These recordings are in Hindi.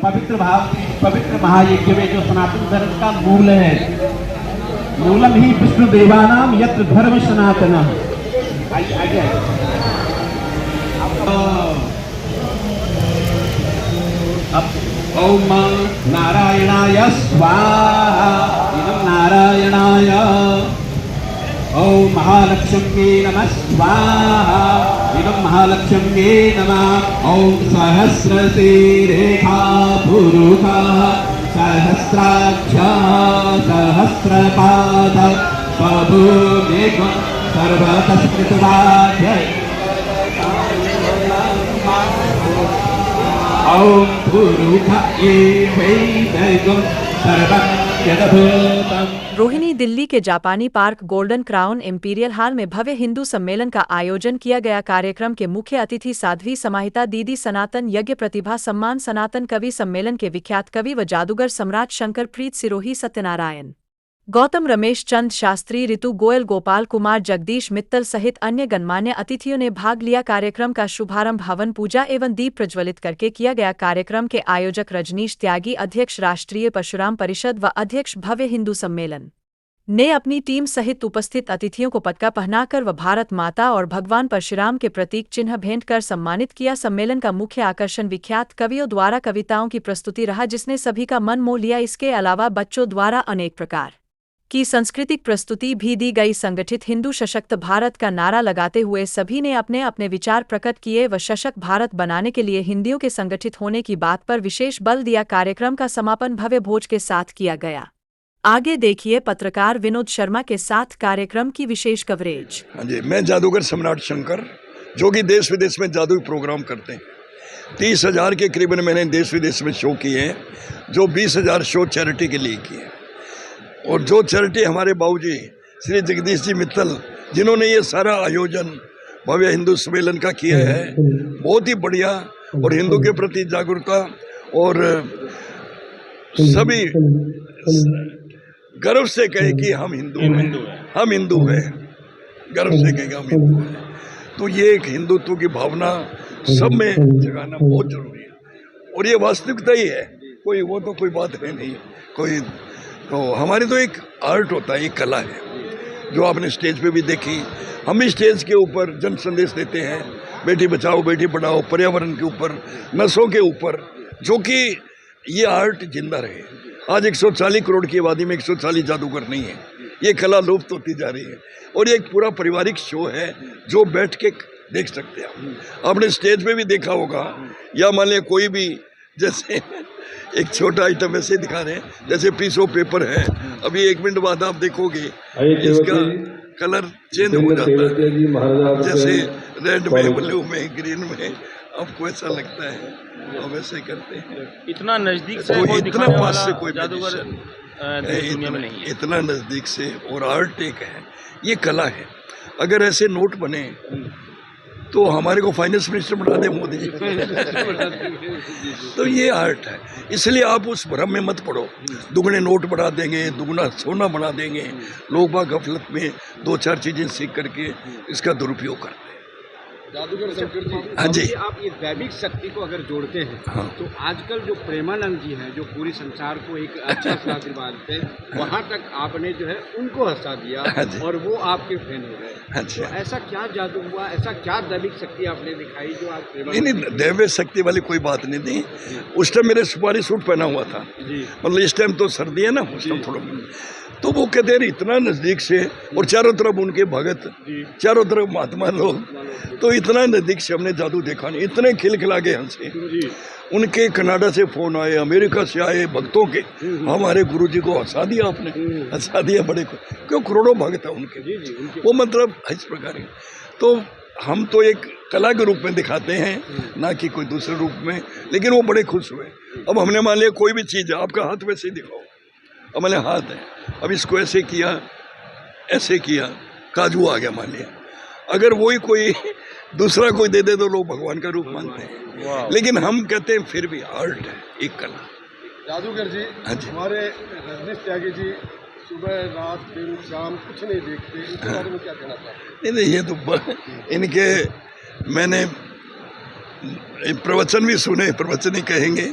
पवित्र महायज्ञ में जो सनातन धर्म का मूल है, मूलम ही विष्णु देवानाम यत्र धर्म सनातनः। आगे अब ओम नारायणाय स्वाहा, इदं नारायणाय। ओम महालक्ष्म्ये नमः स्वाहा, इदं महालक्ष्म्ये नमः। ओम सहस्रशीरेखा पुरुषः सहस्राक्ष सहस्रपाद स्वभूमिः सर्वतः स्मृतवाद्य। ओम पुरुषये वैदगं सर्वज्ञभूतम्। रोहिणी दिल्ली के जापानी park golden crown imperial hall में भव्य हिंदू सम्मेलन का आयोजन किया गया। कार्यक्रम के मुख्य अतिथि साध्वी समाहिता दीदी, सनातन यज्ञ प्रतिभा सम्मान, सनातन कवि सम्मेलन के विख्यात कवि व जादूगर सम्राट शंकर प्रीत सिरोही, सत्यनारायण गौतम, रमेश चंद शास्त्री, ऋतु गोयल, गोपाल कुमार, जगदीश मित्तल सहित अन्य गणमान्य अतिथियों ने भाग लिया। कार्यक्रम का शुभारंभ हवन पूजा एवं दीप प्रज्वलित करके किया गया। कार्यक्रम के आयोजक रजनीश त्यागी, अध्यक्ष राष्ट्रीय परशुराम परिषद व अध्यक्ष भव्य हिंदू सम्मेलन, ने अपनी टीम सहित उपस्थित अतिथियों को पदका पहनाकर व भारत माता और भगवान परशुराम के प्रतीक चिन्ह भेंट कर सम्मानित किया। सम्मेलन का मुख्य आकर्षण विख्यात कवियों द्वारा कविताओं की प्रस्तुति रहा, जिसने सभी का मन मोह लिया। इसके अलावा बच्चों द्वारा अनेक प्रकार की सांस्कृतिक प्रस्तुति भी दी गई। संगठित हिंदू सशक्त भारत का नारा लगाते हुए सभी ने अपने अपने विचार प्रकट किए व सशक्त भारत बनाने के लिए हिंदियों के संगठित होने की बात पर विशेष बल दिया। कार्यक्रम का समापन भव्य भोज के साथ किया गया। आगे देखिए पत्रकार विनोद शर्मा के साथ कार्यक्रम की विशेष कवरेज। हाँ जी, मैं जादूगर सम्राट शंकर, जो कि देश विदेश में जादुई प्रोग्राम करते हैं। 30,000 के करीबन मैंने देश विदेश में शो किए हैं, जो 20,000 शो चैरिटी के लिए किए हैं। और जो चैरिटी हमारे बाबूजी श्री जगदीश जी मित्तल, जिन्होंने ये सारा आयोजन भव्य हिंदू सम्मेलन का किया है, बहुत ही बढ़िया और हिंदू के प्रति जागरूकता और सभी गर्व से कहे कि हम हिंदू हैं, हम हिंदू हैं, गर्व से कहे हम हिंदू हैं। तो ये एक हिंदुत्व की भावना सब में जगाना बहुत जरूरी है और ये वास्तविकता ही है। कोई वो तो कोई बात है नहीं, कोई तो हमारी तो एक आर्ट होता है, एक कला है जो आपने स्टेज पे भी देखी। हम भी स्टेज के ऊपर जन संदेश देते हैं, बेटी बचाओ बेटी पढ़ाओ, पर्यावरण के ऊपर, नशों के ऊपर, जो कि ये आर्ट जिंदा रहे। आज 140 करोड़ की आबादी में 140 जादूगर नहीं है, ये कला लुप्त होती जा रही है और ये एक पूरा पारिवारिक शो है जो बैठ के देख सकते हैं। आपने स्टेज पे भी देखा होगा, या मान लिया कोई भी, जैसे एक छोटा आइटम ऐसे दिखा रहे हैं जैसे पीस ऑफ पेपर है, अभी 1 मिनट बाद आप देखोगे इसका कलर चेंज हो जाता है, जैसे रेड में, ब्लू में, ग्रीन में, आपको ऐसा लगता है, हम ऐसे करते हैं। इतना नजदीक से तो इतना पास से कोई जादूगर दुनिया में नहीं है, इतना नजदीक से। और आर्ट एक है, ये कला है। अगर ऐसे नोट बने तो हमारे को फाइनेंस मिनिस्टर बना दे मोदी जी। तो ये आर्ट है, इसलिए आप उस भ्रम में मत पड़ो। दुगने नोट बढ़ा देंगे, दुगना सोना बना देंगे, लोग बाग गफलत में 2-4 चीजें सीख करके इसका दुरुपयोग करते हैं। जादूगर शंकर जी, हाँ जी, आप ये दैविक शक्ति को अगर जोड़ते हैं, हाँ, तो आजकल जो प्रेमानंद जी हैं, जो पूरी संसार को एक अच्छा साथ दिलवाते हैं, वहाँ तक आपने जो है उनको हंसा दिया, हाँ, और वो आपके फैन हो गए। हाँ, तो ऐसा क्या जादू हुआ, ऐसा क्या दैविक शक्ति आपने दिखाई जो आप नहीं नहीं, दैवीय शक्ति वाली कोई बात नहीं थी। उस टाइम मेरे सुपारी सूट पहना हुआ था, मतलब इस टाइम तो सर्दी है ना, उस टाइम थोड़ा, तो वो कहते हैं इतना नज़दीक से, और चारों तरफ उनके भगत, चारों तरफ महात्मा लोग, तो इतना नज़दीक से हमने जादू देखा नहीं। इतने खिलखिला के हंसे। उनके कनाडा से फ़ोन आए, अमेरिका से आए भक्तों के, हमारे गुरुजी को हंसा दिया आपने, हंसा दिया बड़े को, क्यों करोड़ों भगत है उनके, वो मतलब इस प्रकार है। तो हम तो एक कला के रूप में दिखाते हैं, ना कि कोई दूसरे रूप में, लेकिन वो बड़े खुश हुए। अब हमने मान लिया कोई भी चीज़ है, आपका हाथ वैसे ही दिखाओ, अब मैंने हाथ है, अब इसको ऐसे किया, ऐसे किया, काजू आ गया मान लिया। अगर वही कोई दूसरा कोई दे दे तो लोग भगवान का रूप मानते हैं, लेकिन हम कहते हैं फिर भी आर्ट है, एक कला। जादूगर जी, हाँ जी, हमारे रजनीश त्यागी जी सुबह रात दिन शाम कुछ नहीं देखते, इनके बारे में क्या कहना चाहते हैं? नहीं, ये तो इनके मैंने प्रवचन भी सुने, प्रवचन ही कहेंगे,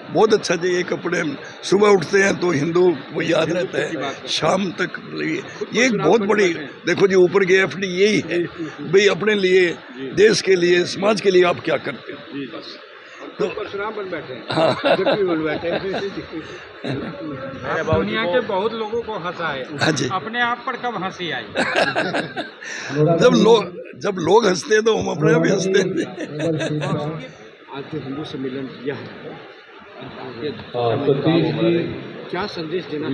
बहुत अच्छा जी। ये कपड़े सुबह उठते हैं तो हिंदू वो याद रहता है, शाम तक ये एक बहुत बड़ी, देखो जी ऊपर के एफडी यही है भाई, अपने लिए, देश के लिए, समाज के लिए आप क्या करते हो। तो परशुराम बन बैठे हैं। हाँ। बन बैठे हैं। दुनिया के बहुत लोगों को हंसा है, हाँ जी। अपने आप पर कब हंसी आई? जब लोग हंसते हैं तो हम अपने आप ही हंसते हैं। आज जो हिंदू सम्मेलन किया है, क्या संदेश देना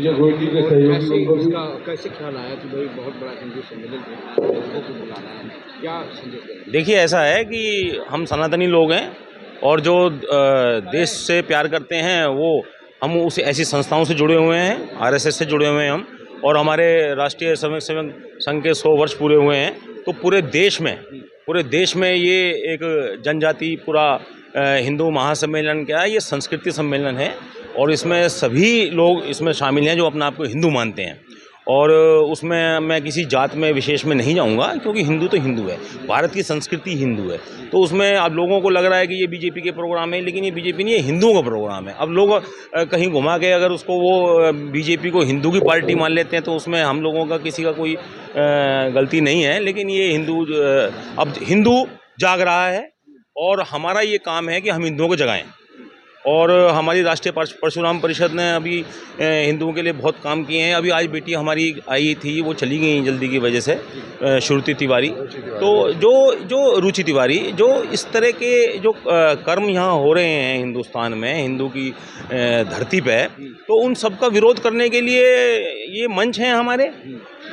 कैसे ख्याल आया कि भाई बहुत बड़ा हिंदू सम्मेलन लोगों को बुलाना है, क्या संदेश देना? देखिए, ऐसा है कि हम सनातनी लोग हैं और जो देश से प्यार करते हैं वो हम उस ऐसी संस्थाओं से जुड़े हुए हैं, आरएसएस से जुड़े हुए हैं हम, और हमारे राष्ट्रीय स्वयं सेवक संघ के 100 वर्ष पूरे हुए हैं। तो पूरे देश में ये एक जनजाति पूरा हिंदू महासम्मेलन क्या है, ये संस्कृति सम्मेलन है और इसमें सभी लोग इसमें शामिल हैं जो अपने आप को हिंदू मानते हैं। और उसमें मैं किसी जात में विशेष में नहीं जाऊंगा, क्योंकि हिंदू तो हिंदू है, भारत की संस्कृति हिंदू है। तो उसमें अब लोगों को लग रहा है कि ये बीजेपी के प्रोग्राम है, लेकिन ये बीजेपी नहीं है, हिंदुओं का प्रोग्राम है। अब लोग कहीं घुमा के अगर उसको वो बीजेपी को हिंदू की पार्टी मान लेते हैं तो उसमें हम लोगों का किसी का कोई गलती नहीं है। लेकिन ये अब हिंदू जाग रहा है और हमारा ये काम है कि हम हिंदुओं को जगाएं। और हमारी राष्ट्रीय परशुराम परिषद ने अभी हिंदुओं के लिए बहुत काम किए हैं। अभी आज बेटी हमारी आई थी, वो चली गई जल्दी की वजह से, श्रुति तिवारी। तो जो रुचि तिवारी, जो इस तरह के जो कर्म यहाँ हो रहे हैं हिंदुस्तान में, हिंदू की धरती पे, तो उन सब का विरोध करने के लिए ये मंच हैं हमारे।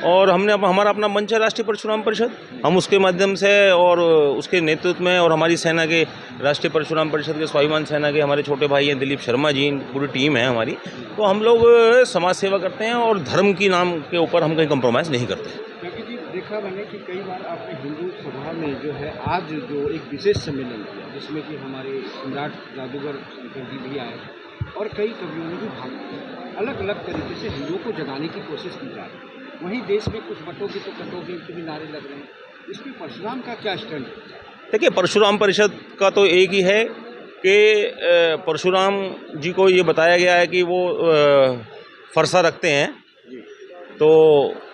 और हमने हमारा अपना मंच है राष्ट्रीय परशुराम परिषद, हम उसके माध्यम से और उसके नेतृत्व में, और हमारी सेना के राष्ट्रीय परशुराम परिषद के स्वाभिमान सेना के हमारे छोटे भाई हैं दिलीप शर्मा जी, पूरी टीम है हमारी। तो हम लोग समाज सेवा करते हैं और धर्म की नाम के ऊपर हम कहीं कंप्रोमाइज़ नहीं करते। क्योंकि जी देखा मैंने कि कई बार आपने हिंदू सभा में जो है आज जो एक विशेष सम्मेलन किया, जिसमें कि हमारे सम्राट जादूगर शंकर जी भी आए और कई कवियों ने भी भाग लिया। अलग अलग तरीके से हिंदुओं को जगाने की कोशिश की जा रही है। वहीं देश में कुछ बटोगे तो कटोगे के भी नारे लग रहे हैं, इसमें परशुराम का क्या स्टैंड है? देखिए, परशुराम परिषद का तो एक ही है कि परशुराम जी को ये बताया गया है कि वो फरसा रखते हैं। तो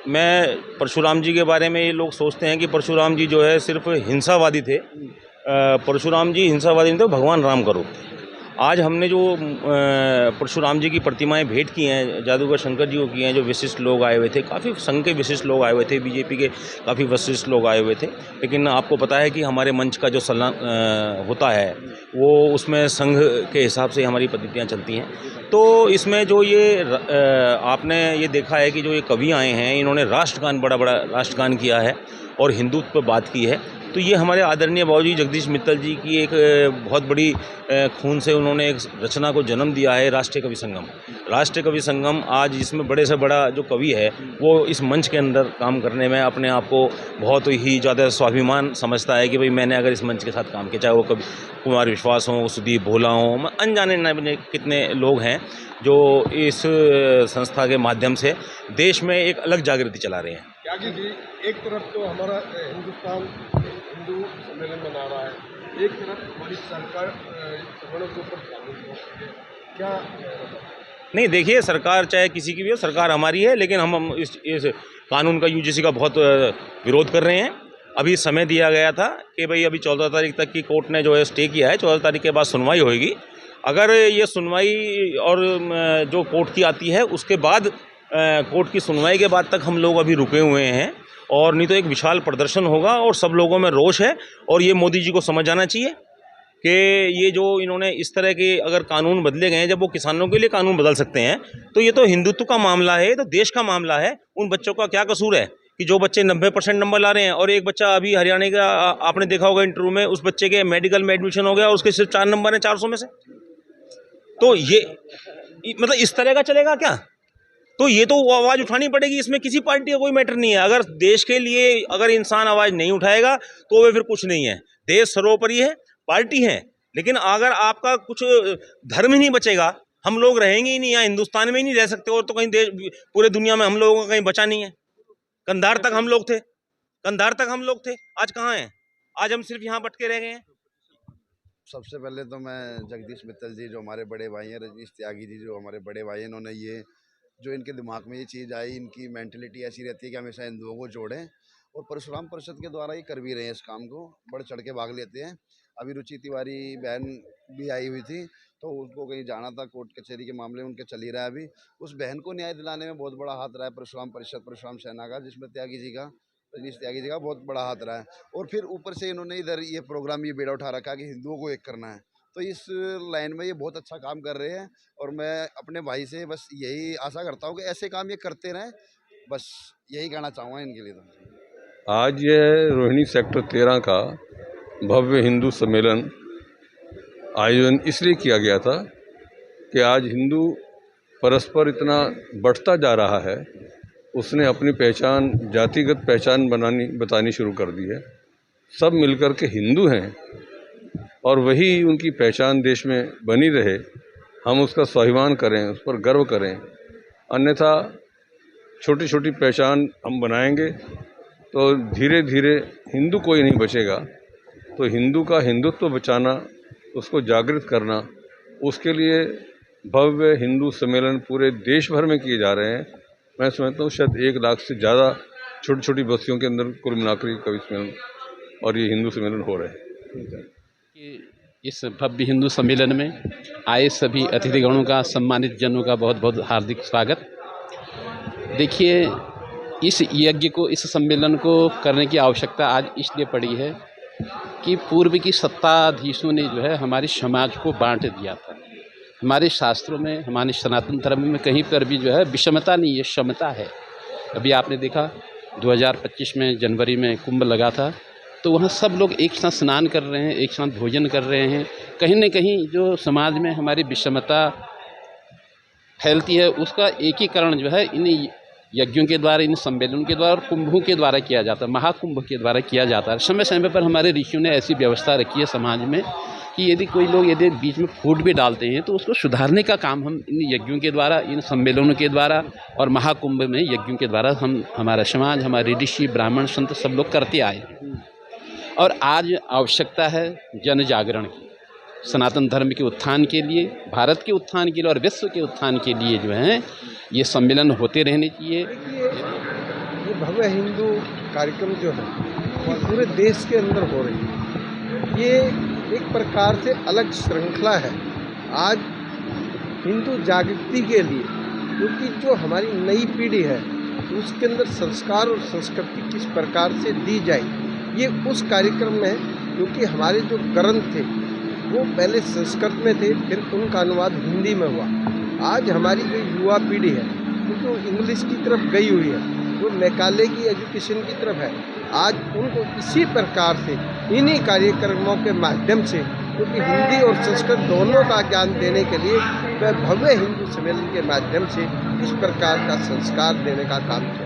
मैं परशुराम जी के बारे में, ये लोग सोचते हैं कि परशुराम जी जो है सिर्फ हिंसावादी थे। परशुराम जी हिंसावादी नहीं थे, भगवान राम का रूप थे। आज हमने जो परशुराम जी की प्रतिमाएं भेंट की हैं, जादूगर शंकर जी को की हैं, जो विशिष्ट लोग आए हुए थे, काफ़ी संघ के विशिष्ट लोग आए हुए थे, बीजेपी के काफ़ी विशिष्ट लोग आए हुए थे। लेकिन आपको पता है कि हमारे मंच का जो होता है वो उसमें संघ के हिसाब से हमारी पद्धतियाँ चलती हैं। तो इसमें जो ये आपने ये देखा है कि जो ये कवि आए हैं, इन्होंने राष्ट्रगान, बड़ा बड़ा राष्ट्रगान किया है और हिंदुत्व पर बात की है। तो ये हमारे आदरणीय बाबूजी जगदीश मित्तल जी की एक बहुत बड़ी खून से उन्होंने एक रचना को जन्म दिया है, राष्ट्रीय कवि संगम। राष्ट्रीय कवि संगम आज जिसमें बड़े से बड़ा जो कवि है वो इस मंच के अंदर काम करने में अपने आप को बहुत ही ज़्यादा स्वाभिमान समझता है कि भाई मैंने अगर इस मंच के साथ काम किया, चाहे वो कवि कुमार विश्वास हों, सुदीप भोला हों, अनजाने न कितने लोग हैं जो इस संस्था के माध्यम से देश में एक अलग जागृति चला रहे हैं। त्यागी जी, एक तरफ तो हमारा हिंदुस्तान हिंदू सम्मेलन मना रहा है, एक तरफ हमारी सरकार सवर्णों के ऊपर क्या नहीं, देखिए, सरकार चाहे किसी की भी हो, सरकार हमारी है, लेकिन हम इस कानून का यूजीसी का बहुत विरोध कर रहे हैं। अभी समय दिया गया था कि भाई अभी 14 तारीख तक की कोर्ट ने जो है स्टे किया है, 14 तारीख के बाद सुनवाई होगी। अगर ये सुनवाई और जो कोर्ट की आती है उसके बाद, कोर्ट की सुनवाई के बाद तक हम लोग अभी रुके हुए हैं, और नहीं तो एक विशाल प्रदर्शन होगा और सब लोगों में रोष है। और ये मोदी जी को समझ जाना चाहिए कि ये जो इन्होंने इस तरह के अगर कानून बदले गए हैं, जब वो किसानों के लिए कानून बदल सकते हैं, तो ये तो हिंदुत्व का मामला है, ये तो देश का मामला है। उन बच्चों का क्या कसूर है कि जो बच्चे 90% नंबर ला रहे हैं, और एक बच्चा अभी हरियाणा का आपने देखा होगा इंटरव्यू में, उस बच्चे के मेडिकल में एडमिशन हो गया और उसके सिर्फ 4 नंबर हैं 400 में से। तो ये मतलब इस तरह का चलेगा क्या? तो ये तो आवाज़ उठानी पड़ेगी, इसमें किसी पार्टी का कोई मैटर नहीं है। अगर देश के लिए अगर इंसान आवाज़ नहीं उठाएगा तो वे फिर कुछ नहीं है। देश सर्वोपरि है, पार्टी है, लेकिन अगर आपका कुछ धर्म ही नहीं बचेगा, हम लोग रहेंगे ही नहीं, यहाँ हिंदुस्तान में ही नहीं रह सकते, और तो कहीं देश पूरे दुनिया में हम लोगों का कहीं बचा नहीं है। कंधार तक हम लोग थे, आज कहाँ हैं? आज हम सिर्फ यहाँ बटके रह गए हैं। सबसे पहले तो मैं जगदीश मित्तल जी जो हमारे बड़े भाई हैं, रजनीश त्यागी जी जो हमारे बड़े भाई हैं, इन्होंने ये जो इनके दिमाग में ये चीज़ आई, इनकी मेंटलिटी ऐसी रहती है कि हमेशा हिंदुओं को जोड़ें, और परशुराम परिषद के द्वारा ही कर भी रहे हैं इस काम को, बढ़ चढ़ के भाग लेते हैं। अभी रुचि तिवारी बहन भी आई हुई थी, तो उसको कहीं जाना था कोर्ट कचहरी के मामले में, उनके चल ही रहा है अभी। उस बहन को न्याय दिलाने में बहुत बड़ा हाथ रहा है परशुराम परिषद, परशुराम सेना का, जिसमें त्यागी जी का, रजनीश त्यागी जी का बहुत बड़ा हाथ रहा है। और फिर ऊपर से इन्होंने इधर ये प्रोग्राम, ये बेड़ा उठा रखा है कि हिंदुओं को एक करना है, तो इस लाइन में ये बहुत अच्छा काम कर रहे हैं। और मैं अपने भाई से बस यही आशा करता हूँ कि ऐसे काम ये करते रहें, बस यही कहना चाहूँगा इनके लिए। तो आज ये रोहिणी सेक्टर 13 का भव्य हिंदू सम्मेलन आयोजन इसलिए किया गया था कि आज हिंदू परस्पर इतना बढ़ता जा रहा है, उसने अपनी पहचान, जातिगत पहचान बतानी शुरू कर दी है। सब मिलकर के हिंदू हैं और वही उनकी पहचान देश में बनी रहे, हम उसका स्वाभिमान करें, उस पर गर्व करें। अन्यथा छोटी छोटी पहचान हम बनाएंगे तो धीरे धीरे हिंदू कोई नहीं बचेगा। तो हिंदू का हिंदुत्व बचाना, उसको जागृत करना, उसके लिए भव्य हिंदू सम्मेलन पूरे देश भर में किए जा रहे हैं। मैं समझता हूँ शायद 1 लाख से ज़्यादा छोटी छोटी बस्तियों के अंदर कुल मिलाकर कवि सम्मेलन और ये हिंदू सम्मेलन हो रहे हैं। इस भव्य हिंदू सम्मेलन में आए सभी अतिथिगणों का, सम्मानित जनों का बहुत बहुत हार्दिक स्वागत। देखिए, इस यज्ञ को, इस सम्मेलन को करने की आवश्यकता आज इसलिए पड़ी है कि पूर्व की सत्ताधीशों ने जो है हमारे समाज को बांट दिया था। हमारे शास्त्रों में, हमारे सनातन धर्म में कहीं पर भी जो है विषमता नहीं है, समता है। अभी आपने देखा 2025 में जनवरी में कुंभ लगा था, तो वहाँ सब लोग एक साथ स्नान कर रहे हैं, एक साथ भोजन कर रहे हैं। कहीं न कहीं जो समाज में हमारी विषमता फैलती है, उसका एकीकरण जो है इन यज्ञों के द्वारा, इन सम्मेलनों के द्वारा और कुंभों के द्वारा किया जाता है, महाकुंभ के द्वारा किया जाता है। समय समय पर हमारे ऋषियों ने ऐसी व्यवस्था रखी है समाज में कि यदि कोई लोग यदि बीच में फूट भी डालते हैं तो उसको सुधारने का काम हम इन यज्ञों के द्वारा, इन सम्मेलनों के द्वारा और महाकुंभ में यज्ञों के द्वारा हमारा समाज, हमारे ऋषि, ब्राह्मण, संत सब लोग करते आए। और आज आवश्यकता है जन जागरण की, सनातन धर्म के उत्थान के लिए, भारत के उत्थान के लिए और विश्व के उत्थान के लिए जो है ये सम्मेलन होते रहने चाहिए। ये भव्य हिंदू कार्यक्रम जो है वो पूरे देश के अंदर हो रही है। ये एक प्रकार से अलग श्रृंखला है आज हिंदू जागृति के लिए, क्योंकि जो हमारी नई पीढ़ी है उसके अंदर संस्कार और संस्कृति किस प्रकार से दी जाए, ये उस कार्यक्रम में है। क्योंकि हमारे जो ग्रंथ थे वो पहले संस्कृत में थे, फिर उनका अनुवाद हिंदी में हुआ। आज हमारी जो युवा पीढ़ी है क्योंकि वो इंग्लिश की तरफ गई हुई है, वो मैकाले की एजुकेशन की तरफ है। आज उनको इसी प्रकार से इन्हीं कार्यक्रमों के माध्यम से, क्योंकि हिंदी और संस्कृत दोनों का ज्ञान देने के लिए वह भव्य हिंदू सम्मेलन के माध्यम से इस प्रकार का संस्कार देने का काम किया।